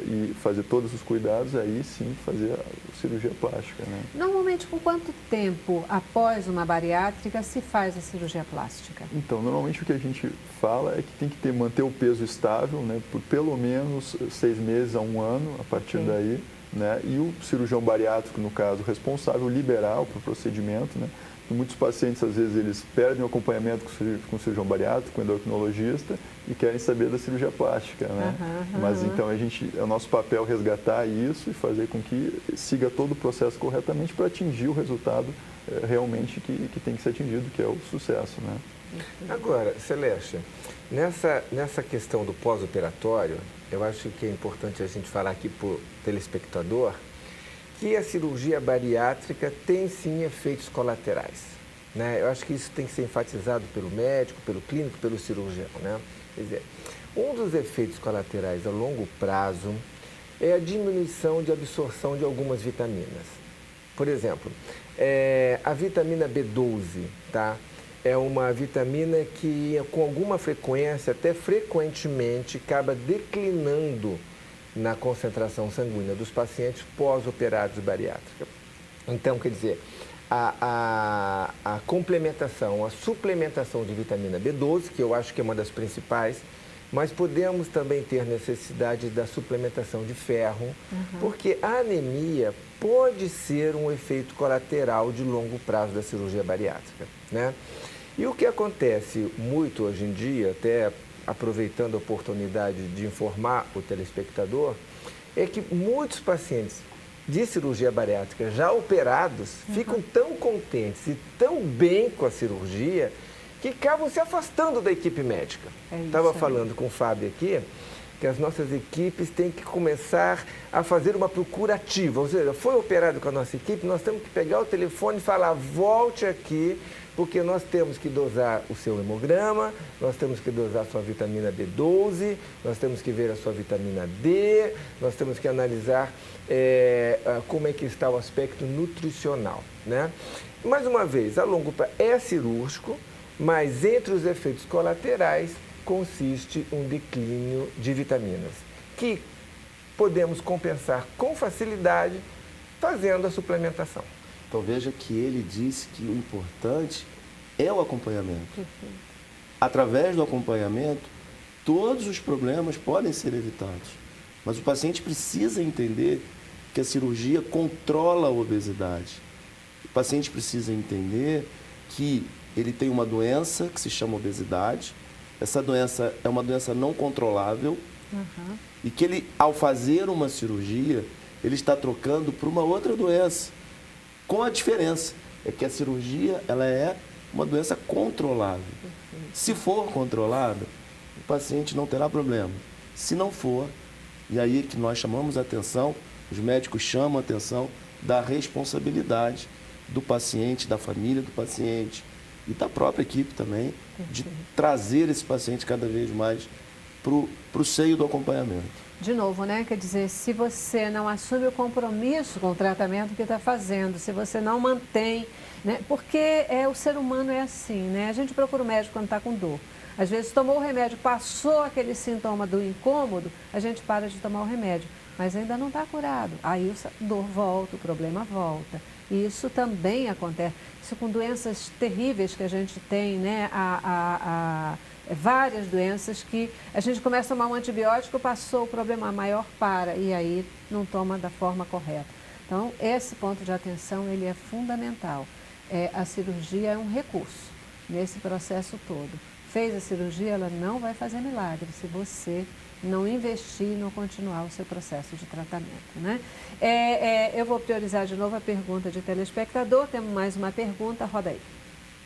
e fazer todos os cuidados, aí sim fazer a cirurgia plástica. Normalmente, com quanto tempo após uma bariátrica se faz a cirurgia plástica? Então, normalmente o que a gente fala é que tem que manter o peso estável, por pelo menos 6 meses a 1 ano, a partir daí, e o cirurgião bariátrico, no caso, responsável, liberal para o procedimento. Muitos pacientes, às vezes, eles perdem o acompanhamento com o cirurgião bariátrico, com o endocrinologista, e querem saber da cirurgia plástica. Mas então é o nosso papel resgatar isso e fazer com que siga todo o processo corretamente para atingir o resultado realmente que tem que ser atingido, que é o sucesso. Agora, Celeste, nessa questão do pós-operatório, eu acho que é importante a gente falar aqui para o telespectador que a cirurgia bariátrica tem sim efeitos colaterais. Eu acho que isso tem que ser enfatizado pelo médico, pelo clínico, pelo cirurgião. Quer dizer, um dos efeitos colaterais a longo prazo é a diminuição de absorção de algumas vitaminas. Por exemplo, a vitamina B12, é uma vitamina que com alguma frequência, até frequentemente, acaba declinando na concentração sanguínea dos pacientes pós-operados de bariátrica. Então, quer dizer, a complementação, a suplementação de vitamina B12, que eu acho que é uma das principais, mas podemos também ter necessidade da suplementação de ferro, porque a anemia pode ser um efeito colateral de longo prazo da cirurgia bariátrica. E o que acontece muito hoje em dia, até aproveitando a oportunidade de informar o telespectador, é que muitos pacientes de cirurgia bariátrica já operados ficam tão contentes e tão bem com a cirurgia que acabam se afastando da equipe médica. Estava falando com o Fábio aqui que as nossas equipes têm que começar a fazer uma procura ativa. Ou seja, foi operado com a nossa equipe, nós temos que pegar o telefone e falar, volte aqui, porque nós temos que dosar o seu hemograma, nós temos que dosar a sua vitamina B12, nós temos que ver a sua vitamina D, nós temos que analisar como é que está o aspecto nutricional. Mais uma vez, a longo prazo é cirúrgico, mas entre os efeitos colaterais consiste um declínio de vitaminas, que podemos compensar com facilidade fazendo a suplementação. Então veja que ele disse que o importante é o acompanhamento. Através do acompanhamento, todos os problemas podem ser evitados. Mas o paciente precisa entender que a cirurgia controla a obesidade. O paciente precisa entender que ele tem uma doença que se chama obesidade. Essa doença é uma doença não controlável e que ele, ao fazer uma cirurgia, ele está trocando por uma outra doença. Com a diferença é que a cirurgia ela é uma doença controlável. Se for controlada, o paciente não terá problema. Se não for, e aí que nós chamamos a atenção, os médicos chamam a atenção da responsabilidade do paciente, da família do paciente e da própria equipe também, de trazer esse paciente cada vez mais para o seio do acompanhamento. De novo, né? Quer dizer, se você não assume o compromisso com o tratamento que está fazendo, se você não mantém, né? Porque o ser humano é assim, né? A gente procura o médico quando está com dor. Às vezes tomou o remédio, passou aquele sintoma do incômodo, a gente para de tomar o remédio, mas ainda não está curado. Aí a dor volta, o problema volta. E isso também acontece. Isso com doenças terríveis que a gente tem, né? Várias doenças que a gente começa a tomar um antibiótico, passou o problema maior para, e aí não toma da forma correta. Então, esse ponto de atenção, ele é fundamental. A cirurgia é um recurso nesse processo todo. Fez a cirurgia, ela não vai fazer milagre se você não investir e não continuar o seu processo de tratamento, né? Eu vou priorizar de novo a pergunta de telespectador. Temos mais uma pergunta, roda aí.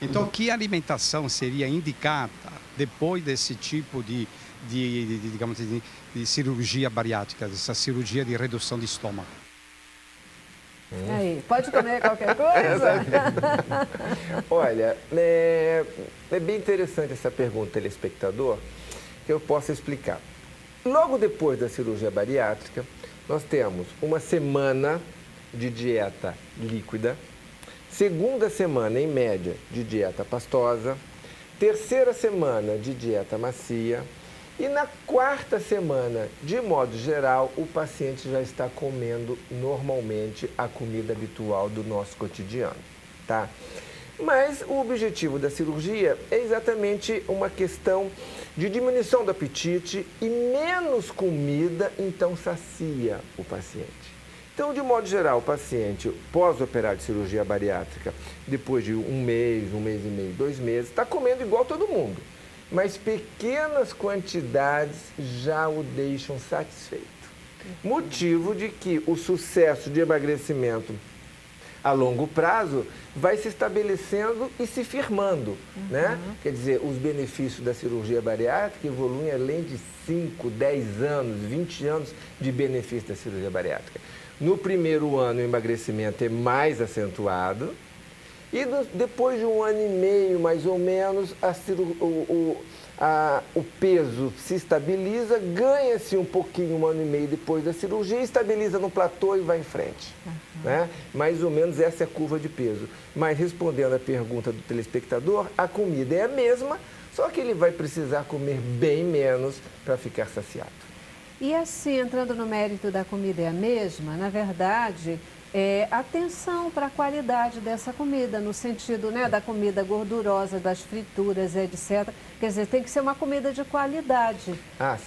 Então, que alimentação seria indicada depois desse tipo digamos assim, de cirurgia bariátrica, dessa cirurgia de redução de estômago? Aí, pode comer qualquer coisa? Olha, é bem interessante essa pergunta, telespectador, que eu posso explicar. Logo depois da cirurgia bariátrica, nós temos uma semana de dieta líquida, segunda semana, em média, de dieta pastosa, terceira semana de dieta macia e na quarta semana, de modo geral, o paciente já está comendo normalmente a comida habitual do nosso cotidiano, tá? Mas o objetivo da cirurgia é exatamente uma questão de diminuição do apetite e menos comida, então sacia o paciente. Então, de modo geral, o paciente pós-operar de cirurgia bariátrica, depois de um mês e meio, 2 meses, está comendo igual todo mundo, mas pequenas quantidades já o deixam satisfeito. Motivo de que o sucesso de emagrecimento a longo prazo vai se estabelecendo e se firmando, né? Quer dizer, os benefícios da cirurgia bariátrica evoluem além de 5, 10 anos, 20 anos de benefício da cirurgia bariátrica. No primeiro ano, o emagrecimento é mais acentuado e depois de 1 ano e meio, mais ou menos, o peso se estabiliza, ganha-se um pouquinho 1 ano e meio depois da cirurgia, estabiliza no platô e vai em frente. Né? Mais ou menos essa é a curva de peso. Mas respondendo à pergunta do telespectador, a comida é a mesma, só que ele vai precisar comer bem menos para ficar saciado. E assim, entrando no mérito da comida é a mesma, na verdade, atenção para a qualidade dessa comida, no sentido, né, da comida gordurosa, das frituras, etc. Quer dizer, tem que ser uma comida de qualidade.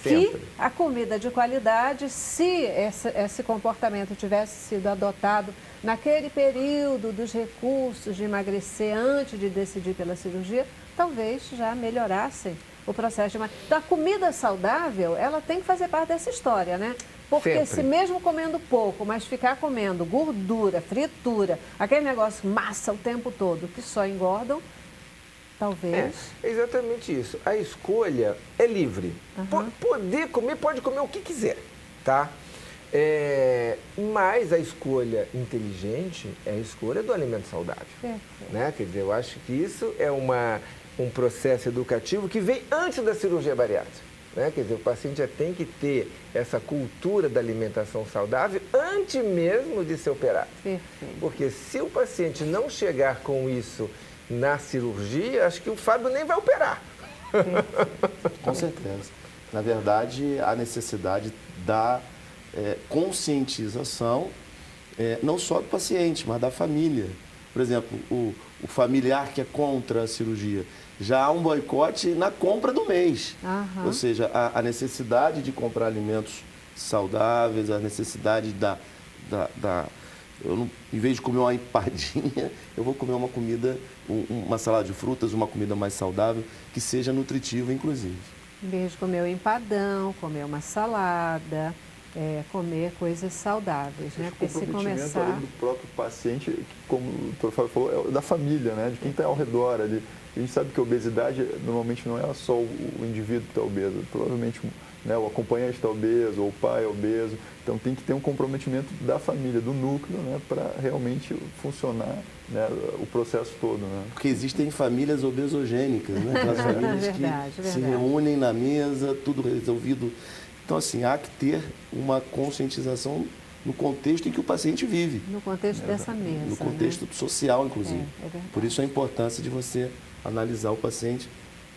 Sempre. Que a comida de qualidade, se esse comportamento tivesse sido adotado naquele período dos recursos de emagrecer antes de decidir pela cirurgia, talvez já melhorassem o processo de emagrecimento. Então, a comida saudável, ela tem que fazer parte dessa história, né? Porque Sempre. se mesmo comendo pouco, mas ficar comendo gordura, fritura, aquele negócio massa o tempo todo, que só engordam, talvez... É exatamente isso. A escolha é livre. Poder comer, pode comer o que quiser, tá? Mas a escolha inteligente é a escolha do alimento saudável. Né? Quer dizer, eu acho que isso é um processo educativo que vem antes da cirurgia bariátrica. Né? Quer dizer, o paciente já tem que ter essa cultura da alimentação saudável antes mesmo de ser operado. Perfeito. Porque se o paciente não chegar com isso na cirurgia, acho que o Fábio nem vai operar. Com certeza. Na verdade, a necessidade da conscientização, não só do paciente, mas da família. Por exemplo, o familiar que é contra a cirurgia, já há um boicote na compra do mês. Ou seja, a necessidade de comprar alimentos saudáveis, a necessidade em vez de comer uma empadinha, eu vou comer uma comida, uma salada de frutas, uma comida mais saudável, que seja nutritiva, inclusive. Em vez de comer o empadão, comer uma salada, comer coisas saudáveis, né? Porque se começar... além do próprio paciente, como o doutor Fábio falou, é da família, né? De quem está ao redor ali. A gente sabe que a obesidade normalmente não é só o indivíduo que está obeso, provavelmente, né, o acompanhante está obeso, ou o pai é obeso. Então tem que ter um comprometimento da família, do núcleo, né, para realmente funcionar, né, o processo todo. Né? Porque existem famílias obesogênicas, né? Aquelas famílias que se reúnem na mesa, tudo resolvido. Então, assim, há que ter uma conscientização no contexto em que o paciente vive. No contexto dessa mesa. No contexto social, inclusive. Verdade. Por isso a importância de você analisar o paciente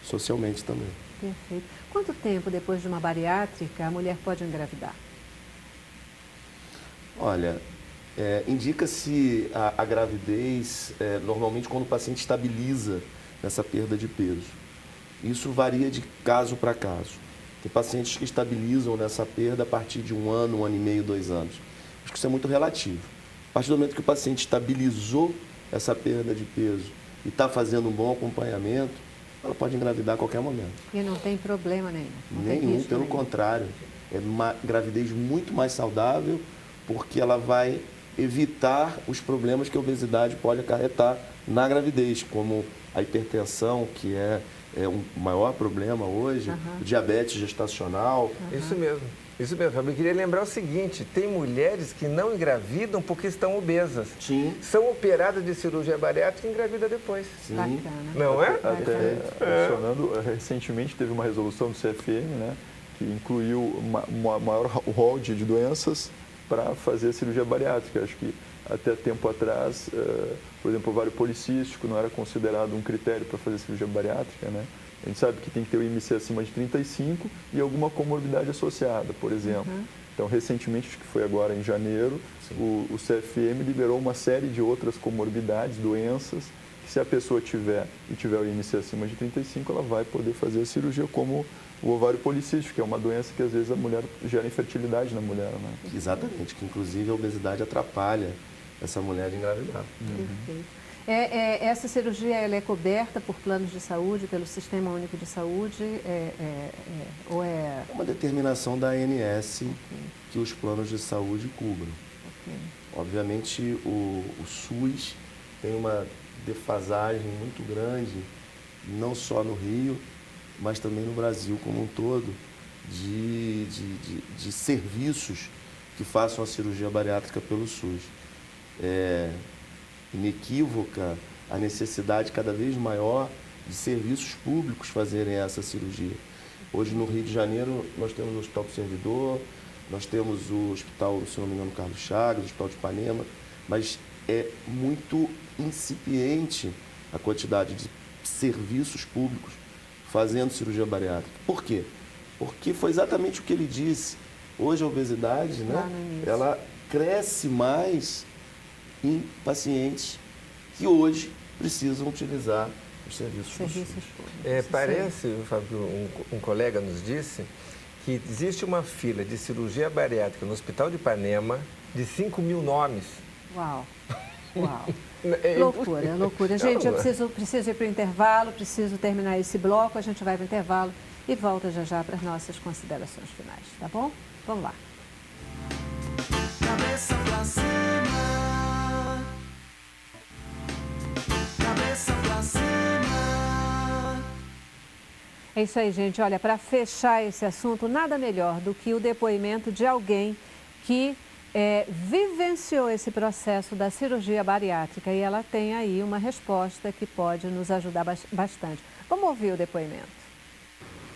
socialmente também. Perfeito. Quanto tempo depois de uma bariátrica a mulher pode engravidar? Olha, indica-se a gravidez normalmente quando o paciente estabiliza nessa perda de peso. Isso varia de caso para caso. Tem pacientes que estabilizam nessa perda a partir de 1 ano, 1 ano e meio, 2 anos. Acho que isso é muito relativo. A partir do momento que o paciente estabilizou essa perda de peso e está fazendo um bom acompanhamento, ela pode engravidar a qualquer momento. E não tem problema nenhum. Nenhum, pelo contrário. É uma gravidez muito mais saudável, porque ela vai evitar os problemas que a obesidade pode acarretar na gravidez, como a hipertensão, que é um maior problema hoje, o diabetes gestacional. Isso mesmo. Isso mesmo, Fábio. Eu queria lembrar o seguinte, tem mulheres que não engravidam porque estão obesas. Sim. São operadas de cirurgia bariátrica e engravidam depois. Sim. Bacana. Não é? Até funcionando, recentemente teve uma resolução do CFM, né, que incluiu uma maior rol de doenças para fazer a cirurgia bariátrica. Acho que até tempo atrás, por exemplo, o ovário policístico não era considerado um critério para fazer cirurgia bariátrica, né? A gente sabe que tem que ter o IMC acima de 35 e alguma comorbidade associada, por exemplo. Então, recentemente, acho que foi agora em janeiro, o CFM liberou uma série de outras comorbidades, doenças, que se a pessoa tiver o IMC acima de 35, ela vai poder fazer a cirurgia, como o ovário policístico, que é uma doença que às vezes a mulher gera infertilidade na mulher. Né? Exatamente, que inclusive a obesidade atrapalha essa mulher de engravidar. Perfeito. Essa cirurgia ela é coberta por planos de saúde, pelo Sistema Único de Saúde? Ou é... É uma determinação da ANS que os planos de saúde cubram. Obviamente, o SUS tem uma defasagem muito grande, não só no Rio, mas também no Brasil como um todo, de serviços que façam a cirurgia bariátrica pelo SUS. É inequívoca a necessidade cada vez maior de serviços públicos fazerem essa cirurgia. Hoje no Rio de Janeiro nós temos o Hospital do Servidor, nós temos o Hospital, se não me engano, Carlos Chagas, o Hospital de Ipanema, mas é muito incipiente a quantidade de serviços públicos fazendo cirurgia bariátrica. Por quê? Porque foi exatamente o que ele disse. Hoje a obesidade, né, ela cresce mais em pacientes que hoje precisam utilizar os serviços públicos. Parece, Fábio, um colega nos disse que existe uma fila de cirurgia bariátrica no Hospital de Ipanema de 5.000 nomes. Uau! Uau! Loucura, loucura. Gente, eu preciso ir para o intervalo, preciso terminar esse bloco, a gente vai para o intervalo e volta já para as nossas considerações finais, tá bom? Vamos lá. Cabeça pra cima. Cabeça pra cima. É isso aí, gente. Olha, para fechar esse assunto, nada melhor do que o depoimento de alguém que vivenciou esse processo da cirurgia bariátrica e ela tem aí uma resposta que pode nos ajudar bastante. Vamos ouvir o depoimento.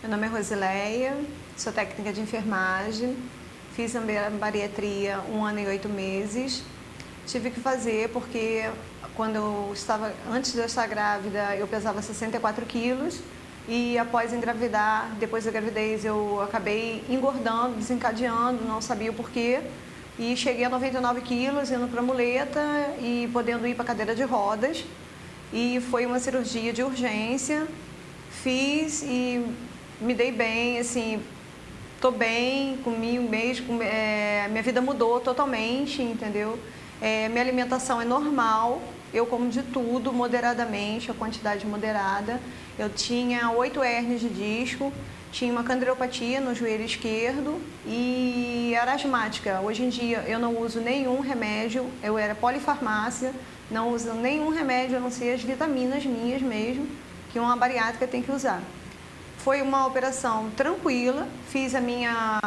Meu nome é Rosileia, sou técnica de enfermagem, fiz a bariatria 1 ano e 8 meses. Tive que fazer porque antes de eu estar grávida, eu pesava 64 quilos e após engravidar, depois da gravidez, eu acabei engordando, desencadeando, não sabia o porquê. E cheguei a 99 quilos, indo para muleta e podendo ir para cadeira de rodas. E foi uma cirurgia de urgência. Fiz e me dei bem, assim, tô bem, comi um mês, minha vida mudou totalmente, entendeu? Minha alimentação é normal, eu como de tudo, moderadamente, a quantidade moderada. Eu tinha 8 hérnias de disco, tinha uma candilopatia no joelho esquerdo e era asmática. Hoje em dia eu não uso nenhum remédio, eu era polifarmácia, não uso nenhum remédio, a não ser as vitaminas minhas mesmo, que uma bariátrica tem que usar. Foi uma operação tranquila, fiz a minha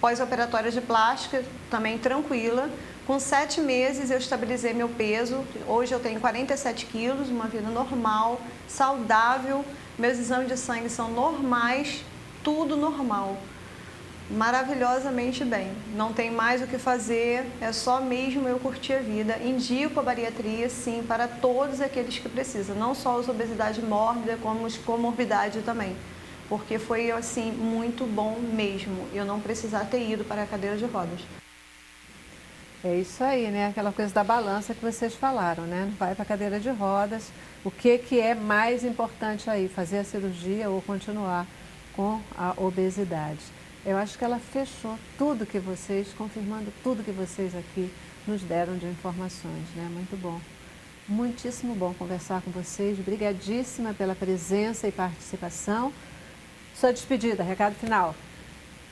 pós-operatória de plástica também tranquila. Com 7 meses eu estabilizei meu peso, hoje eu tenho 47 quilos, uma vida normal, saudável, meus exames de sangue são normais, tudo normal, maravilhosamente bem. Não tem mais o que fazer, é só mesmo eu curtir a vida. Indico a bariatria, sim, para todos aqueles que precisam, não só os obesidade mórbida, como os comorbidade também. Porque foi, assim, muito bom mesmo, eu não precisar ter ido para a cadeira de rodas. É isso aí, né? Aquela coisa da balança que vocês falaram, né? Vai para a cadeira de rodas. O que é mais importante aí? Fazer a cirurgia ou continuar com a obesidade? Eu acho que ela fechou tudo que vocês, confirmando tudo que vocês aqui nos deram de informações, né? Muito bom. Muitíssimo bom conversar com vocês. Obrigadíssima pela presença e participação. Sua despedida, recado final.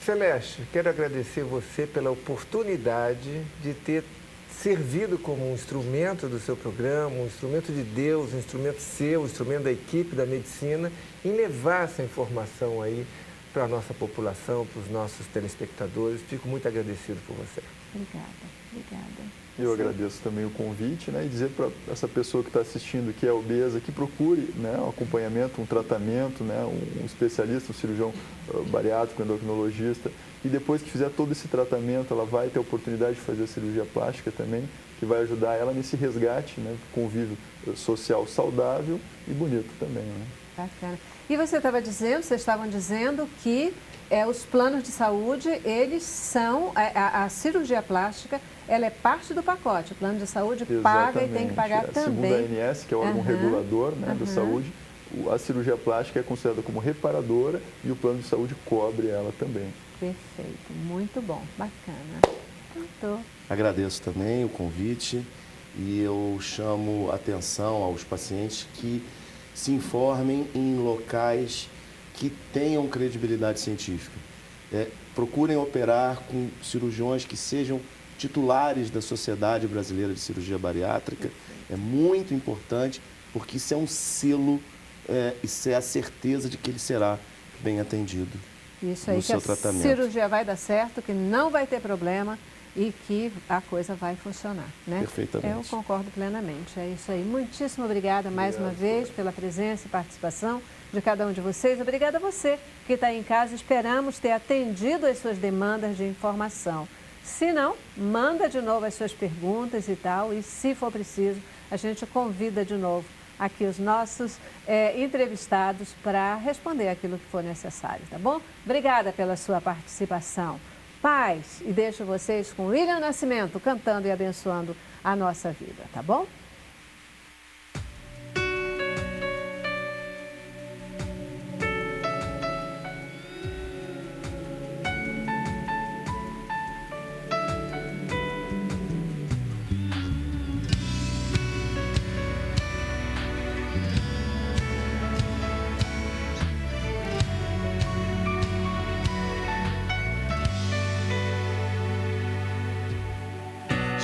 Celeste, quero agradecer você pela oportunidade de ter servido como um instrumento do seu programa, um instrumento de Deus, um instrumento seu, um instrumento da equipe da medicina, em levar essa informação aí para a nossa população, para os nossos telespectadores. Fico muito agradecido por você. Obrigada. Eu agradeço também o convite, né, e dizer para essa pessoa que está assistindo que é obesa que procure, né, um acompanhamento, um tratamento, né, um especialista, um cirurgião bariátrico, endocrinologista, e depois que fizer todo esse tratamento, ela vai ter a oportunidade de fazer a cirurgia plástica também, que vai ajudar ela nesse resgate, né, convívio social saudável e bonito também. Né? Bacana. E vocês estavam dizendo que os planos de saúde, eles são, a cirurgia plástica, ela é parte do pacote. O plano de saúde paga e tem que pagar também. Segundo a ANS, que é o órgão regulador, né, da saúde, a cirurgia plástica é considerada como reparadora e o plano de saúde cobre ela também. Perfeito, muito bom, bacana. Então, Agradeço também o convite e eu chamo atenção aos pacientes que se informem em locais que tenham credibilidade científica. Procurem operar com cirurgiões que sejam titulares da Sociedade Brasileira de Cirurgia Bariátrica. É muito importante, porque isso é um selo, isso é a certeza de que ele será bem atendido isso aí, no seu que tratamento. A cirurgia vai dar certo, que não vai ter problema e que a coisa vai funcionar, né? Perfeitamente. Eu concordo plenamente, é isso aí. Muitíssimo obrigada mais uma vez pela presença e participação de cada um de vocês. Obrigada a você que está aí em casa. Esperamos ter atendido as suas demandas de informação. Se não, manda de novo as suas perguntas e tal, e se for preciso, a gente convida de novo aqui os nossos entrevistados para responder aquilo que for necessário, tá bom? Obrigada pela sua participação. Paz, e deixo vocês com William Nascimento cantando e abençoando a nossa vida, tá bom?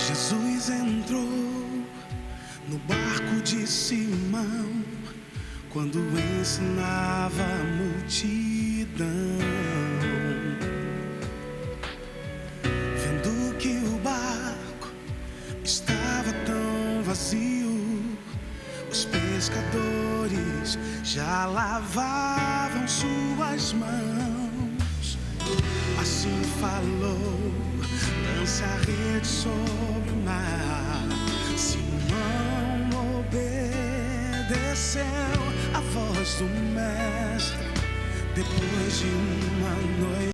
Jesus entrou no barco de Simão quando ensinava a multidão. Vendo que o barco estava tão vazio, os pescadores já lavavam suas mãos. Assim falou, lance a rede sobre o mar. Simão obedeceu a voz do mestre. Depois de uma noite